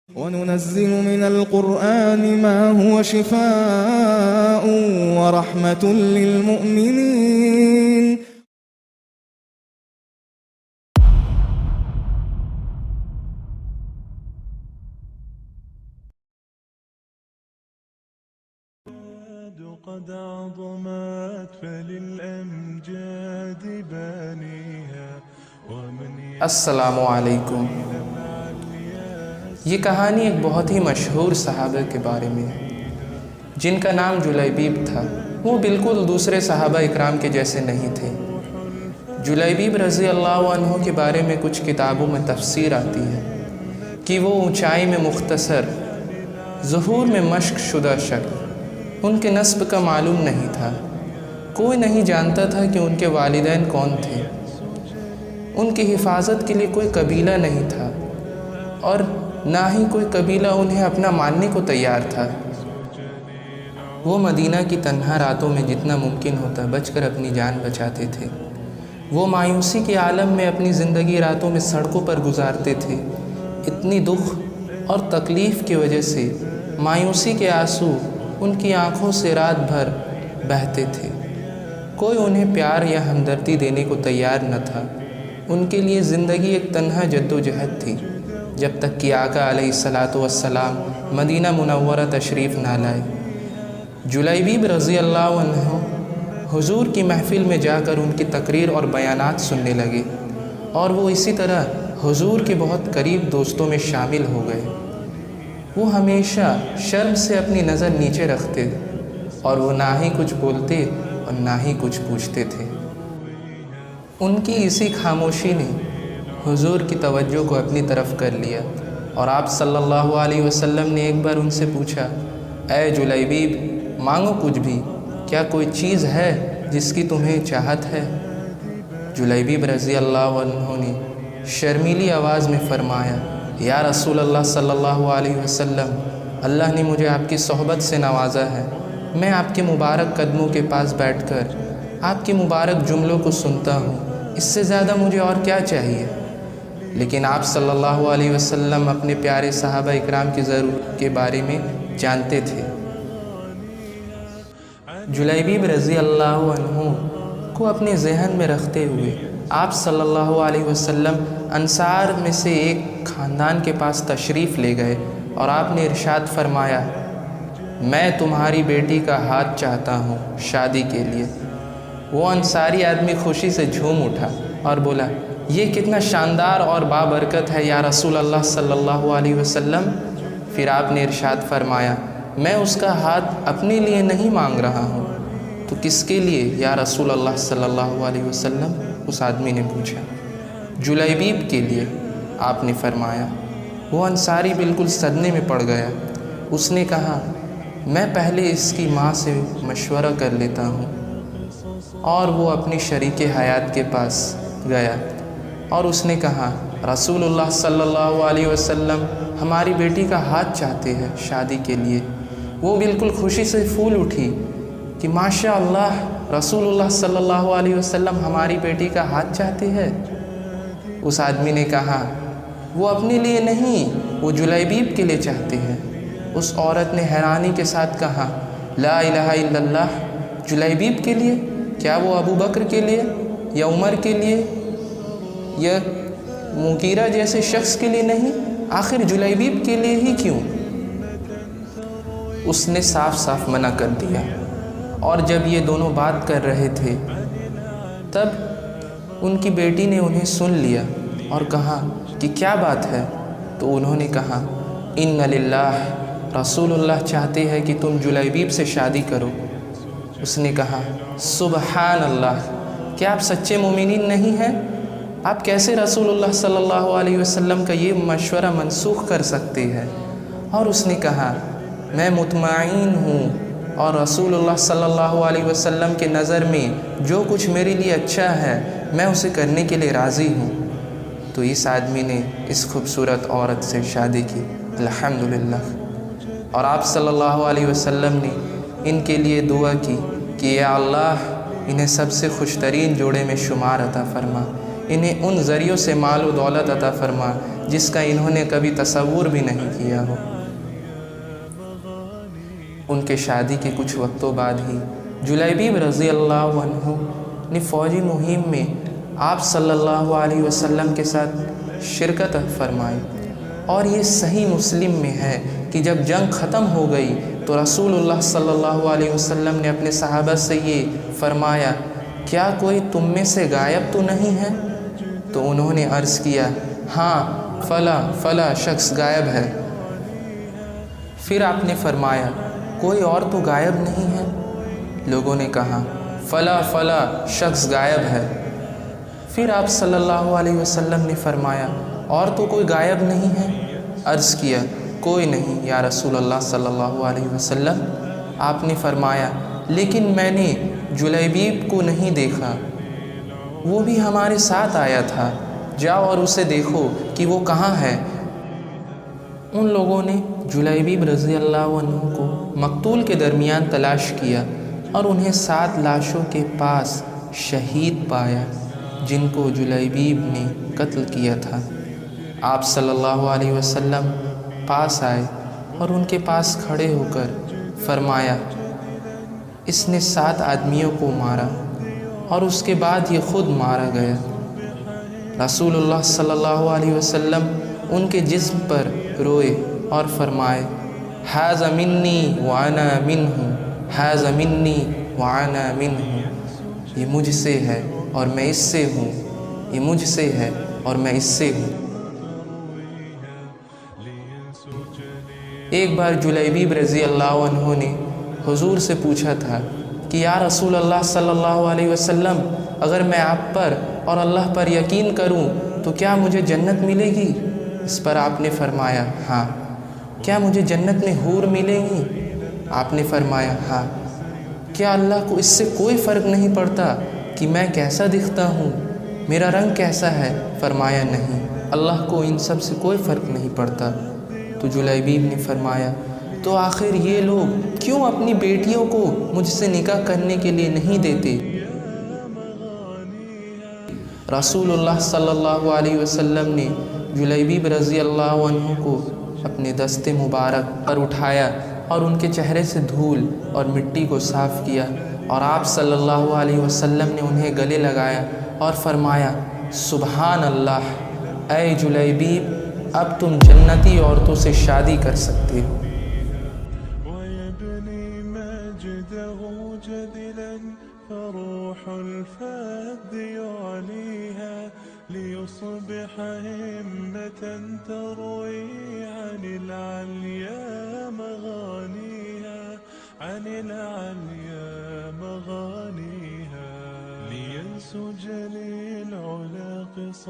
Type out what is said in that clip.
وننزل من القرآن ما هو شفاء ورحمة للمؤمنين. قد عظمت فللأمجاد بانيها ومن السلام علیکم. یہ کہانی ایک بہت ہی مشہور صحابہ کے بارے میں ہے جن کا نام جلیبیب تھا. وہ بالکل دوسرے صحابہ اکرام کے جیسے نہیں تھے. جلیبیب رضی اللہ عنہ کے بارے میں کچھ کتابوں میں تفسیر آتی ہے کہ وہ اونچائی میں مختصر، ظہور میں مشق شدہ شخص، ان کے نسب کا معلوم نہیں تھا. کوئی نہیں جانتا تھا کہ ان کے والدین کون تھے. ان کی حفاظت کے لیے کوئی قبیلہ نہیں تھا اور نہ ہی کوئی قبیلہ انہیں اپنا ماننے کو تیار تھا. وہ مدینہ کی تنہا راتوں میں جتنا ممکن ہوتا بچ کر اپنی جان بچاتے تھے. وہ مایوسی کے عالم میں اپنی زندگی راتوں میں سڑکوں پر گزارتے تھے. اتنی دکھ اور تکلیف کی وجہ سے مایوسی کے آنسو ان کی آنکھوں سے رات بھر بہتے تھے. کوئی انہیں پیار یا ہمدردی دینے کو تیار نہ تھا. ان کے لیے زندگی ایک تنہا جد و جہد تھی جب تک کہ آقا علیہ السلام مدینہ منورہ تشریف نہ لائے. جلیبیب رضی اللہ عنہ حضور کی محفل میں جا کر ان کی تقریر اور بیانات سننے لگے اور وہ اسی طرح حضور کے بہت قریب دوستوں میں شامل ہو گئے. وہ ہمیشہ شرم سے اپنی نظر نیچے رکھتے اور وہ نہ ہی کچھ بولتے اور نہ ہی کچھ پوچھتے تھے. ان کی اسی خاموشی نے حضور کی توجہ کو اپنی طرف کر لیا اور آپ صلی اللہ علیہ وسلم نے ایک بار ان سے پوچھا، اے جلیبیب، مانگو کچھ بھی، کیا کوئی چیز ہے جس کی تمہیں چاہت ہے؟ جلیبیب رضی اللہ عنہ نے شرمیلی آواز میں فرمایا، یا رسول اللہ صلی اللہ علیہ وسلم، اللہ نے مجھے آپ کی صحبت سے نوازا ہے. میں آپ کے مبارک قدموں کے پاس بیٹھ کر آپ کے مبارک جملوں کو سنتا ہوں. اس سے زیادہ مجھے اور کیا چاہیے؟ لیکن آپ صلی اللہ علیہ وسلم اپنے پیارے صحابہ اکرام کی ضرورت کے بارے میں جانتے تھے. جلیبیب رضی اللہ عنہ کو اپنے ذہن میں رکھتے ہوئے آپ صلی اللہ علیہ وسلم انصار میں سے ایک خاندان کے پاس تشریف لے گئے اور آپ نے ارشاد فرمایا، میں تمہاری بیٹی کا ہاتھ چاہتا ہوں شادی کے لیے. وہ انصاری آدمی خوشی سے جھوم اٹھا اور بولا، یہ کتنا شاندار اور بابرکت ہے یا رسول اللہ صلی اللہ علیہ وسلم. پھر آپ نے ارشاد فرمایا، میں اس کا ہاتھ اپنے لیے نہیں مانگ رہا ہوں. تو کس کے لیے یا رسول اللہ صلی اللہ علیہ وسلم؟ اس آدمی نے پوچھا. جلیبیب کے لیے، آپ نے فرمایا. وہ انصاری بالکل صدمے میں پڑ گیا. اس نے کہا، میں پہلے اس کی ماں سے مشورہ کر لیتا ہوں. اور وہ اپنی شریک حیات کے پاس گیا اور اس نے کہا، رسول اللہ صلی اللہ علیہ وسلم ہماری بیٹی کا ہاتھ چاہتے ہیں شادی کے لیے. وہ بالکل خوشی سے پھول اٹھی کہ ماشاء اللہ، رسول اللہ صلی اللہ علیہ وسلم ہماری بیٹی کا ہاتھ چاہتے ہیں. اس آدمی نے کہا، وہ اپنے لیے نہیں، وہ جلیبیب کے لیے چاہتے ہیں. اس عورت نے حیرانی کے ساتھ کہا، لا الہ الا اللہ، جلیبیب کے لیے؟ کیا وہ ابو بکر کے لیے یا عمر کے لیے یا مغیرہ جیسے شخص کے لیے نہیں؟ آخر جلیبیب کے لیے ہی کیوں؟ اس نے صاف صاف منع کر دیا. اور جب یہ دونوں بات کر رہے تھے تب ان کی بیٹی نے انہیں سن لیا اور کہا کہ کیا بات ہے؟ تو انہوں نے کہا، ان للہ، رسول اللہ چاہتے ہیں کہ تم جلیبیب سے شادی کرو. اس نے کہا، سبحان اللہ، کیا آپ سچے مومنین نہیں ہیں؟ آپ کیسے رسول اللہ صلی اللہ علیہ وسلم کا یہ مشورہ منسوخ کر سکتے ہیں؟ اور اس نے کہا، میں مطمئن ہوں اور رسول اللہ صلی اللہ علیہ وسلم کے نظر میں جو کچھ میرے لیے اچھا ہے میں اسے کرنے کے لیے راضی ہوں. تو اس آدمی نے اس خوبصورت عورت سے شادی کی، الحمدللہ. اور آپ صلی اللہ علیہ وسلم نے ان کے لیے دعا کی کہ یا اللہ، انہیں سب سے خوش ترین جوڑے میں شمار عطا فرما، انہیں ان ذریعوں سے مال و دولت عطا فرما جس کا انہوں نے کبھی تصور بھی نہیں کیا ہو۔ ان کے شادی کے کچھ وقتوں بعد ہی جلیبیب رضی اللہ عنہ نے فوجی مہم میں آپ صلی اللہ علیہ وسلم کے ساتھ شرکت فرمائی، اور یہ صحیح مسلم میں ہے کہ جب جنگ ختم ہو گئی تو رسول اللہ صلی اللہ علیہ وسلم نے اپنے صحابہ سے یہ فرمایا، کیا کوئی تم میں سے غائب تو نہیں ہے؟ تو انہوں نے عرض کیا، ہاں فلاں شخص غائب ہے۔ پھر آپ نے فرمایا، کوئی اور تو غائب نہیں ہے؟ لوگوں نے کہا، فلاں شخص غائب ہے۔ پھر آپ صلی اللہ علیہ وسلم نے فرمایا، اور تو کوئی غائب نہیں ہے؟ عرض کیا، کوئی نہیں یا رسول اللہ صلی اللہ علیہ وسلم۔ آپ نے فرمایا، لیکن میں نے جلیبیب کو نہیں دیکھا، وہ بھی ہمارے ساتھ آیا تھا، جاؤ اور اسے دیکھو کہ وہ کہاں ہے۔ ان لوگوں نے جلیبیب رضی اللہ عنہ کو مقتول کے درمیان تلاش کیا اور انہیں 7 لاشوں کے پاس شہید پایا جن کو جلیبیب نے قتل کیا تھا۔ آپ صلی اللہ علیہ وسلم پاس آئے اور ان کے پاس کھڑے ہو کر فرمایا، اس نے 7 آدمیوں کو مارا اور اس کے بعد یہ خود مارا گیا۔ رسول اللہ صلی اللہ علیہ وسلم ان کے جسم پر روئے اور فرمائے، ھذا منی وانا منہ، ھذا منی وانا منہ، یہ مجھ سے ہے اور میں اس سے ہوں، یہ مجھ سے ہے اور میں اس سے ہوں۔ ایک بار جلیبیب رضی اللہ عنہ نے حضور سے پوچھا تھا کہ یا رسول اللہ صلی اللہ علیہ وسلم، اگر میں آپ پر اور اللہ پر یقین کروں تو کیا مجھے جنت ملے گی؟ اس پر آپ نے فرمایا، ہاں۔ کیا مجھے جنت میں حور ملیں گی؟ آپ نے فرمایا، ہاں۔ کیا اللہ کو اس سے کوئی فرق نہیں پڑتا کہ میں کیسا دکھتا ہوں، میرا رنگ کیسا ہے؟ فرمایا، نہیں، اللہ کو ان سب سے کوئی فرق نہیں پڑتا۔ تو جلیبیب نے فرمایا، تو آخر یہ لوگ کیوں اپنی بیٹیوں کو مجھ سے نکاح کرنے کے لیے نہیں دیتے؟ رسول اللہ صلی اللہ علیہ وسلم نے جلیبیب رضی اللہ عنہ کو اپنے دست مبارک پر اٹھایا اور ان کے چہرے سے دھول اور مٹی کو صاف کیا، اور آپ صلی اللہ علیہ وسلم نے انہیں گلے لگایا اور فرمایا، سبحان اللہ، اے جلیبیب، اب تم جنتی عورتوں سے شادی کر سکتے ہو۔ ويبني مجده جدلا فروح الفذ يعليها ليصبح همة تروي عن العليا مغانيها، عن العليا مغانيها، لينسج للعلا قصص